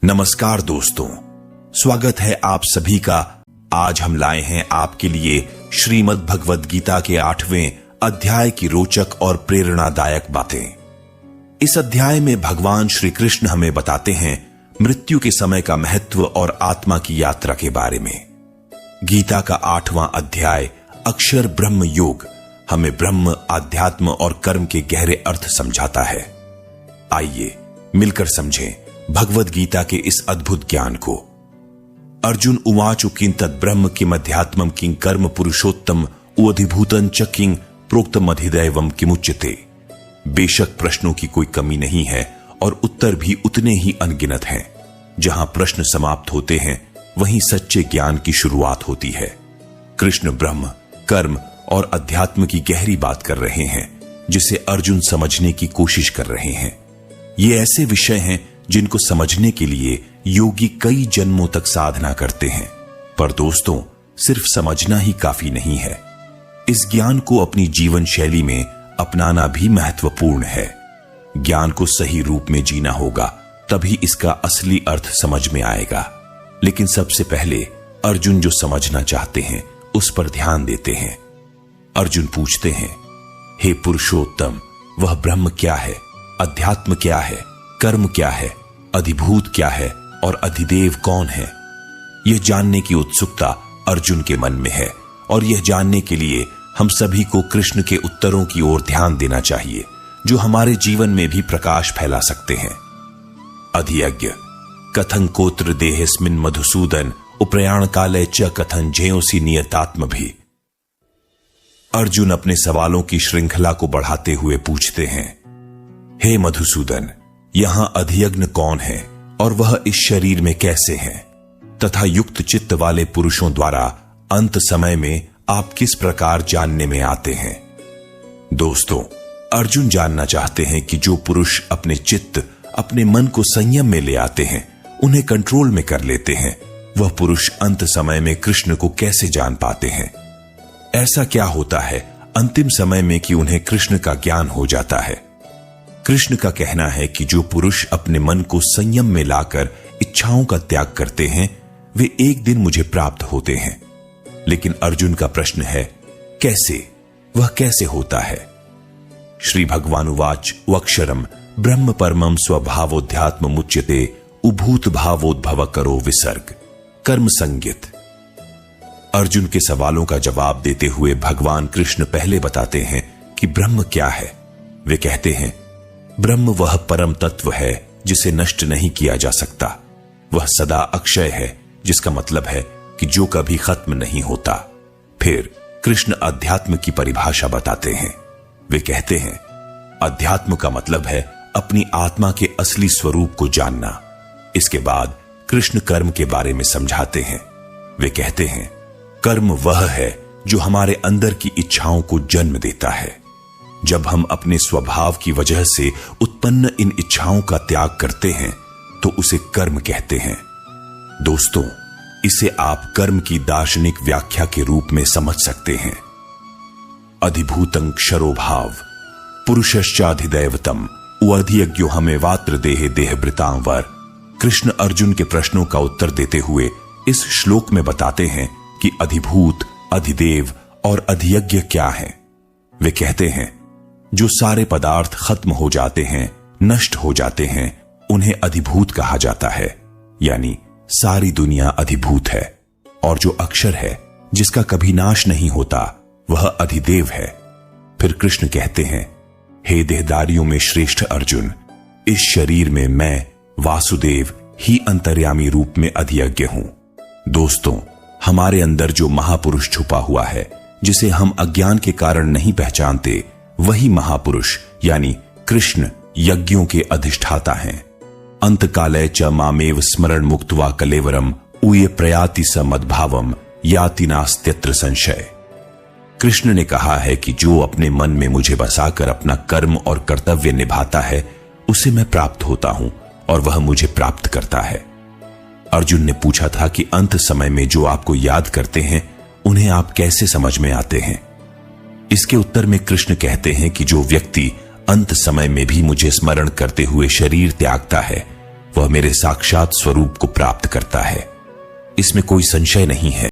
नमस्कार दोस्तों, स्वागत है आप सभी का। आज हम लाए हैं आपके लिए श्रीमद् भगवद गीता के 8वें अध्याय की रोचक और प्रेरणादायक बातें। इस अध्याय में भगवान श्री कृष्ण हमें बताते हैं मृत्यु के समय का महत्व और आत्मा की यात्रा के बारे में। गीता का 8वां अध्याय अक्षर ब्रह्म योग हमें ब्रह्म, आध्यात्म और कर्म के गहरे अर्थ समझाता है। आइए मिलकर समझें भगवद गीता के इस अद्भुत ज्ञान को। अर्जुन उवाचु किं तत् ब्रह्म किम अध्यात्मम किं कर्म पुरुषोत्तम उअधिभूतं च किं प्रोक्तम अधिदैवम किमुच्यते। बेशक प्रश्नों की कोई कमी नहीं है और उत्तर भी उतने ही अनगिनत हैं। जहां प्रश्न समाप्त होते हैं वहीं सच्चे ज्ञान की शुरुआत होती है। कृष्ण ब्रह्म, कर्म और अध्यात्म की गहरी बात कर रहे हैं जिसे अर्जुन समझने की कोशिश कर रहे हैं। ये ऐसे विषय हैं जिनको समझने के लिए योगी कई जन्मों तक साधना करते हैं। पर दोस्तों, सिर्फ समझना ही काफी नहीं है। इस ज्ञान को अपनी जीवन शैली में अपनाना भी महत्वपूर्ण है। ज्ञान को सही रूप में जीना होगा, तभी इसका असली अर्थ समझ में आएगा। लेकिन सबसे पहले अर्जुन जो समझना चाहते हैं उस पर ध्यान देते हैं। अर्जुन पूछते हैं, हे पुरुषोत्तम, वह ब्रह्म क्या है, अध्यात्म क्या है, कर्म क्या है, अधिभूत क्या है और अधिदेव कौन है। यह जानने की उत्सुकता अर्जुन के मन में है और यह जानने के लिए हम सभी को कृष्ण के उत्तरों की ओर ध्यान देना चाहिए, जो हमारे जीवन में भी प्रकाश फैला सकते हैं। अधियज्ञ कथं कोत्र देहेस्मिन् मधुसूदन उपप्रयाण काले च कथं ज्योसी नियतात्म भी। अर्जुन अपने सवालों की श्रृंखला को बढ़ाते हुए पूछते हैं, हे मधुसूदन, यहां अधियज्ञ कौन है और वह इस शरीर में कैसे हैं, तथा युक्त चित्त वाले पुरुषों द्वारा अंत समय में आप किस प्रकार जानने में आते हैं। दोस्तों, अर्जुन जानना चाहते हैं कि जो पुरुष अपने चित्त, अपने मन को संयम में ले आते हैं, उन्हें कंट्रोल में कर लेते हैं, वह पुरुष अंत समय में कृष्ण को कैसे जान पाते हैं। ऐसा क्या होता है अंतिम समय में कि उन्हें कृष्ण का ज्ञान हो जाता है। कृष्ण का कहना है कि जो पुरुष अपने मन को संयम में लाकर इच्छाओं का त्याग करते हैं वे एक दिन मुझे प्राप्त होते हैं। लेकिन अर्जुन का प्रश्न है, कैसे, वह कैसे होता है। श्री भगवानुवाच वक्षरम ब्रह्म परमम स्वभावोध्यात्म मुच्यते उभूत भावोद्भव करो विसर्ग कर्म संज्ञित। अर्जुन के सवालों का जवाब देते हुए भगवान कृष्ण पहले बताते हैं कि ब्रह्म क्या है। वे कहते हैं, ब्रह्म वह परम तत्व है जिसे नष्ट नहीं किया जा सकता। वह सदा अक्षय है, जिसका मतलब है कि जो कभी खत्म नहीं होता। फिर कृष्ण अध्यात्म की परिभाषा बताते हैं। वे कहते हैं, अध्यात्म का मतलब है अपनी आत्मा के असली स्वरूप को जानना। इसके बाद कृष्ण कर्म के बारे में समझाते हैं। वे कहते हैं, कर्म वह है जो हमारे अंदर की इच्छाओं को जन्म देता है। जब हम अपने स्वभाव की वजह से उत्पन्न इन इच्छाओं का त्याग करते हैं तो उसे कर्म कहते हैं। दोस्तों, इसे आप कर्म की दार्शनिक व्याख्या के रूप में समझ सकते हैं। अधिभूतं क्षरो भाव पुरुषश्चाधिदैवतम उअधियज्ञो हमेवात्र देहे देहभृतांवर। कृष्ण अर्जुन के प्रश्नों का उत्तर देते हुए इस श्लोक में बताते हैं कि अधिभूत, अधिदेव और अधियज्ञ क्या है। वे कहते हैं, जो सारे पदार्थ खत्म हो जाते हैं, नष्ट हो जाते हैं, उन्हें अधिभूत कहा जाता है, यानी सारी दुनिया अधिभूत है। और जो अक्षर है, जिसका कभी नाश नहीं होता, वह अधिदेव है। फिर कृष्ण कहते हैं, हे देहदारियों में श्रेष्ठ अर्जुन, इस शरीर में मैं वासुदेव ही अंतर्यामी रूप में अधियज्ञ हूं। दोस्तों, हमारे अंदर जो महापुरुष छुपा हुआ है, जिसे हम अज्ञान के कारण नहीं पहचानते, वही महापुरुष यानी कृष्ण यज्ञों के अधिष्ठाता हैं। अंतकाले च मामेव स्मरण मुक्त्वा कलेवरम उये प्रयाति स मद्भावम याति नास्त्यत्र संशय। कृष्ण ने कहा है कि जो अपने मन में मुझे बसाकर अपना कर्म और कर्तव्य निभाता है, उसे मैं प्राप्त होता हूं और वह मुझे प्राप्त करता है। अर्जुन ने पूछा था कि अंत समय में जो आपको याद करते हैं, उन्हें आप कैसे समझ में आते हैं। इसके उत्तर में कृष्ण कहते हैं कि जो व्यक्ति अंत समय में भी मुझे स्मरण करते हुए शरीर त्यागता है, वह मेरे साक्षात स्वरूप को प्राप्त करता है, इसमें कोई संशय नहीं है।